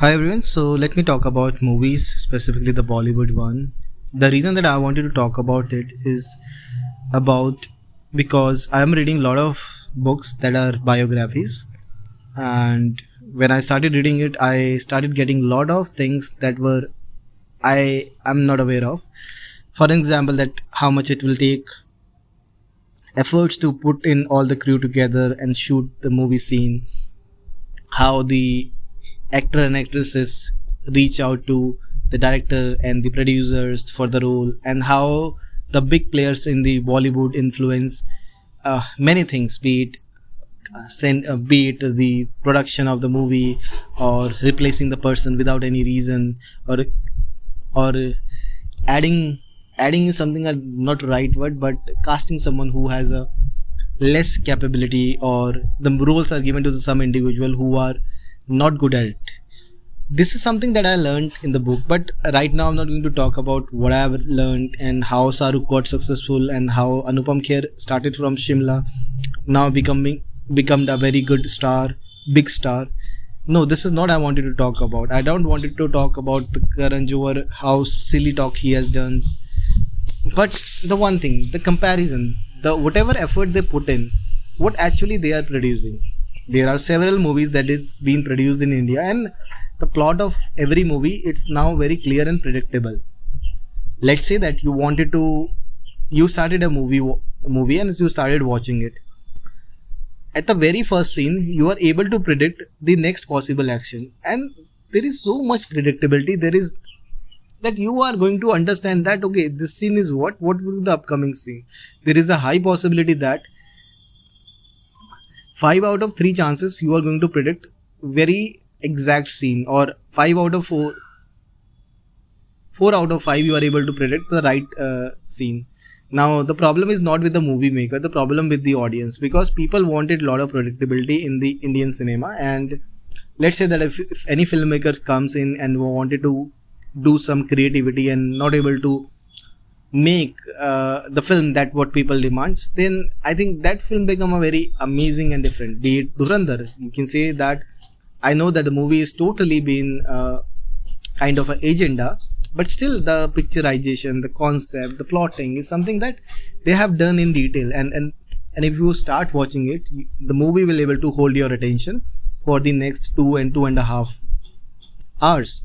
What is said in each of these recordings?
Hi everyone, so let me talk about movies, specifically the Bollywood one. The reason that I wanted to talk about it is about because I am reading a lot of books that are biographies, and when I started reading it, I started getting a lot of things that were I am not aware of. For example, that how much it will take efforts to put in all the crew together and shoot the movie scene, how the actor and actresses reach out to the director and the producers for the role, and how the big players in the Bollywood influence many things, be it the production of the movie, or replacing the person without any reason, or adding adding is something not right word, but casting someone who has a less capability, or the roles are given to some individual who are not good at it. This is something that I learned in the book, but right now I'm not going to talk about what I've learned and how Saruk got successful and how Anupam Kher started from Shimla, now become a very good star, big star. No, this is not I wanted to talk about. I don't wanted to talk about the Karan Johar, how silly talk he has done. But the one thing, the comparison, the whatever effort they put in, what actually they are producing. There are several movies that is being produced in India, and the plot of every movie, it's now very clear and predictable. Let's say that you started a movie and you started watching it. At the very first scene, you are able to predict the next possible action, and there is so much predictability. There is that you are going to understand that okay, this scene is what will be the upcoming scene. There is a high possibility that 5 out of 3 chances you are going to predict very exact scene, or 5 out of 4 out of 5 you are able to predict the right scene. Now the problem is not with the movie maker, the problem with the audience, because people wanted a lot of predictability in the Indian cinema. And let's say that if any filmmaker comes in and wanted to do some creativity and not able to make the film that what people demands, then I think that film become a very amazing and different. Be it Dhurandhar, you can say that I know that the movie is totally been kind of an agenda, but still the picturization, the concept, the plotting is something that they have done in detail. And if you start watching it, the movie will able to hold your attention for the next 2 and 2.5 hours.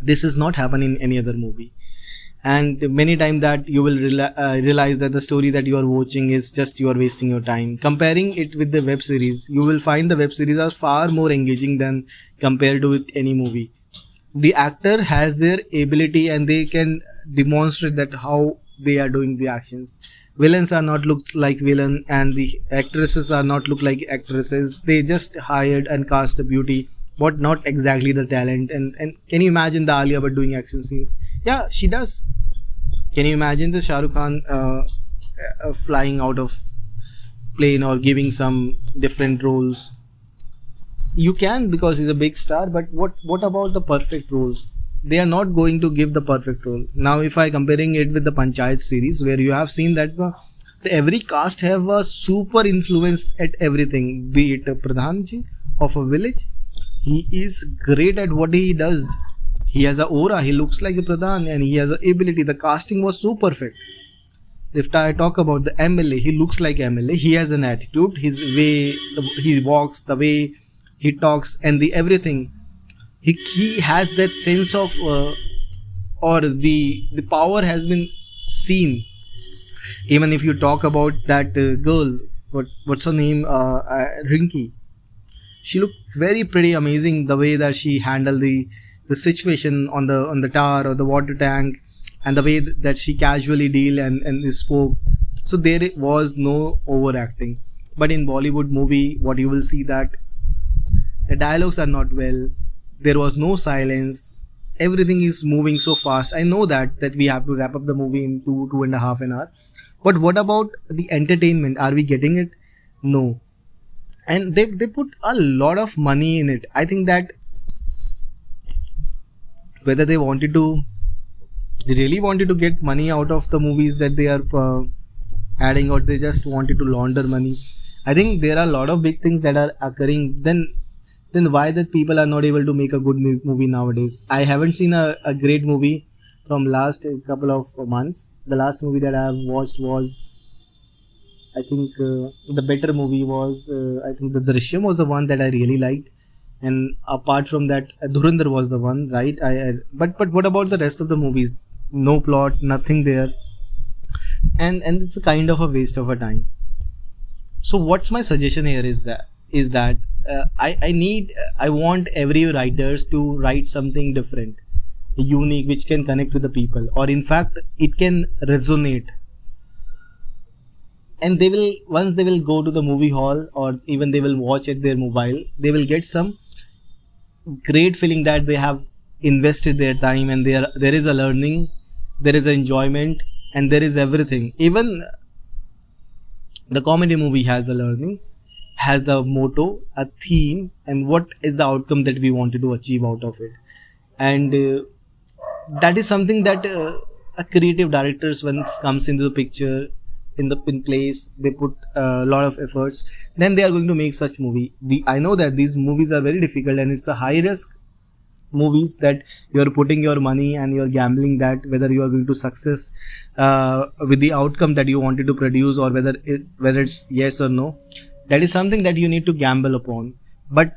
This is not happen in any other movie. And many times that you will realize that the story that you are watching is just you are wasting your time. Comparing it with the web series, you will find the web series are far more engaging than compared to with any movie. The actor has their ability and they can demonstrate that how they are doing the actions. Villains are not looked like villain, and the actresses are not look like actresses. They just hired and cast a beauty, but not exactly the talent. And can you imagine the Alia Bhatt doing action scenes? Yeah, she does. Can you imagine the Shah Rukh Khan flying out of plane or giving some different roles? You can, because he's a big star, but what about the perfect roles? They are not going to give the perfect role. Now if I comparing it with the Panchayat series, where you have seen that the every cast have a super influence at everything, be it a Pradhan ji of a village, he is great at what he does. He has a aura, he looks like a Pradhan, and he has a ability. The casting was so perfect. If I talk about the MLA, he looks like MLA. He has an attitude, his way he walks, the way he talks, and the everything. He has that sense of or the power has been seen. Even if you talk about that girl, what's her name, Rinky, she looked very pretty amazing, the way that she handled the situation on the tower or the water tank, and the way that she casually deal and spoke. So there was no overacting. But in Bollywood movie, what you will see that the dialogues are not well, there was no silence, everything is moving so fast. I know that we have to wrap up the movie in 2.5 an hour, but what about the entertainment? Are we getting it? No. And they put a lot of money in it. I think that whether they really wanted to get money out of the movies that they are adding, or they just wanted to launder money. I think there are a lot of big things that are occurring. Then then why that people are not able to make a good movie nowadays? I haven't seen a great movie from last couple of months. The last movie that I have watched was, I think, the better movie was, I think the Drishyam was the one that I really liked. And apart from that, Dhurandhar was the one, right? But what about the rest of the movies? No plot, nothing there, and it's a kind of a waste of a time. So what's my suggestion here is that I want every writers to write something different, unique, which can connect with the people, or in fact it can resonate. And they will, once they will go to the movie hall or even they will watch at their mobile, they will get some great feeling that they have invested their time, and there is a learning, there is a enjoyment, and there is everything. Even the comedy movie has the learnings, has the motto, a theme, and what is the outcome that we wanted to achieve out of it. And that is something that a creative directors, once comes into the picture, in place, they put a lot of efforts, then they are going to make such movie. I know that these movies are very difficult, and it's a high risk movies that you are putting your money and you are gambling that whether you are going to success with the outcome that you wanted to produce, or whether it's yes or no. That is something that you need to gamble upon, but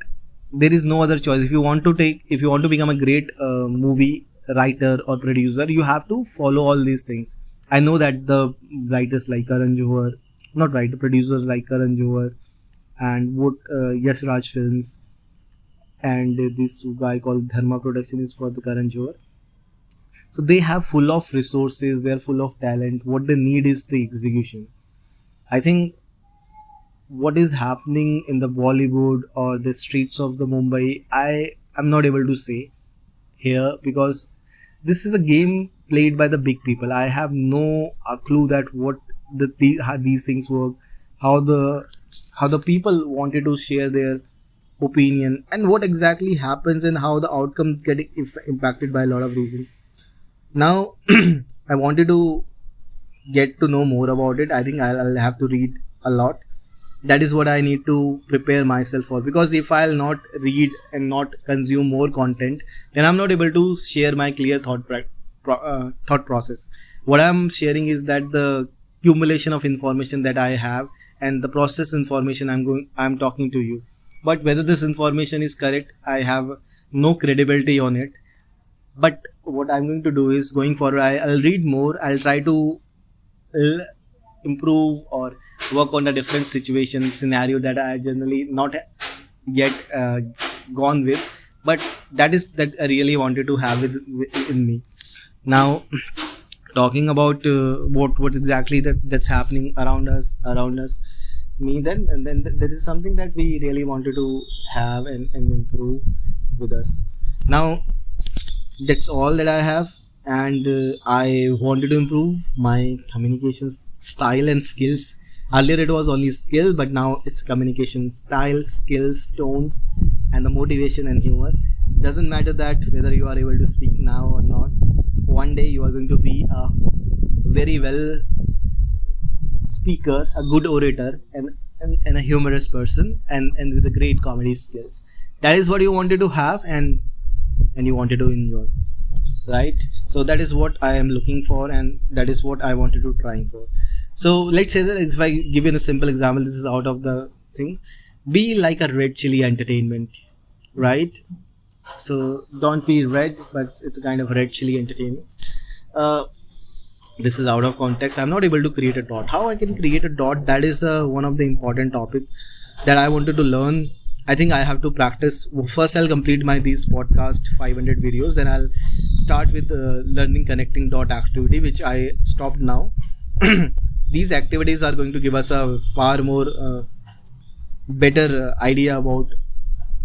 there is no other choice. If you want to become a great movie writer or producer, you have to follow all these things. I know that the writers like Karan Johar, not writer, producers like Karan Johar and what Yash Raj Films, and this guy called Dharma Production is for the Karan Johar. So they have full of resources, they are full of talent. What they need is the execution. I think what is happening in the Bollywood or the streets of the Mumbai, I am not able to say here, because this is a game played by the big people. I have no clue that how these things work, how the people wanted to share their opinion, and what exactly happens, and how the outcomes get impacted by a lot of reasons. Now, I wanted to get to know more about it. I think I'll have to read a lot. That is what I need to prepare myself for, because if I'll not read and not consume more content, then I'm not able to share my clear thought process. What I'm sharing is that the accumulation of information that I have, and the process information I'm talking to you. But whether this information is correct, I have no credibility on it. But what I'm going to do is, going forward, I'll read more. I'll try to improve or work on a different situation scenario that I generally not yet gone with, but that I really wanted to have in me. Now, talking about what exactly that's happening around us, then there is something that we really wanted to have and improve with us. Now, that's all that I have, and I wanted to improve my communication style and skills. Earlier it was only skill, but now it's communication style, skills, tones, and the motivation and humor. Doesn't matter that whether you are able to speak now or not. One day you are going to be a very well speaker, a good orator, and a humorous person, and with a great comedy skills. That is what you wanted to have, and you wanted to enjoy, right? So that is what I am looking for, and that is what I wanted to try for. So let's say that if I give you a simple example, this is out of the thing. Be like a red chili entertainment, right? So don't be red, but it's a kind of red chili entertainment. This is out of context. I'm not able to create a dot. How I can create a dot? That is one of the important topic that I wanted to learn. I think I have to practice. First, I'll complete these podcast 500 videos. Then I'll start with learning connecting dot activity, which I stopped now. These activities are going to give us a far more better idea about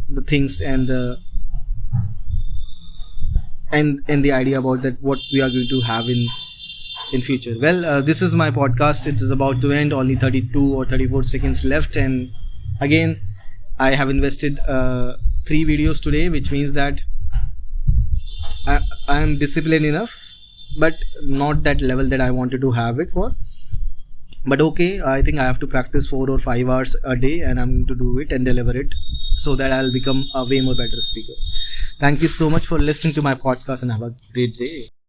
the things, and the idea about that what we are going to have in future. Well, this is my podcast. It is about to end. Only 32 or 34 seconds left, and again, I have invested 3 videos today, which means that I am disciplined enough, but not that level that I wanted to have it for. But okay, I think I have to practice 4 or 5 hours a day, and I'm going to do it and deliver it so that I'll become a way more better speaker. Thank you so much for listening to my podcast, and have a great day.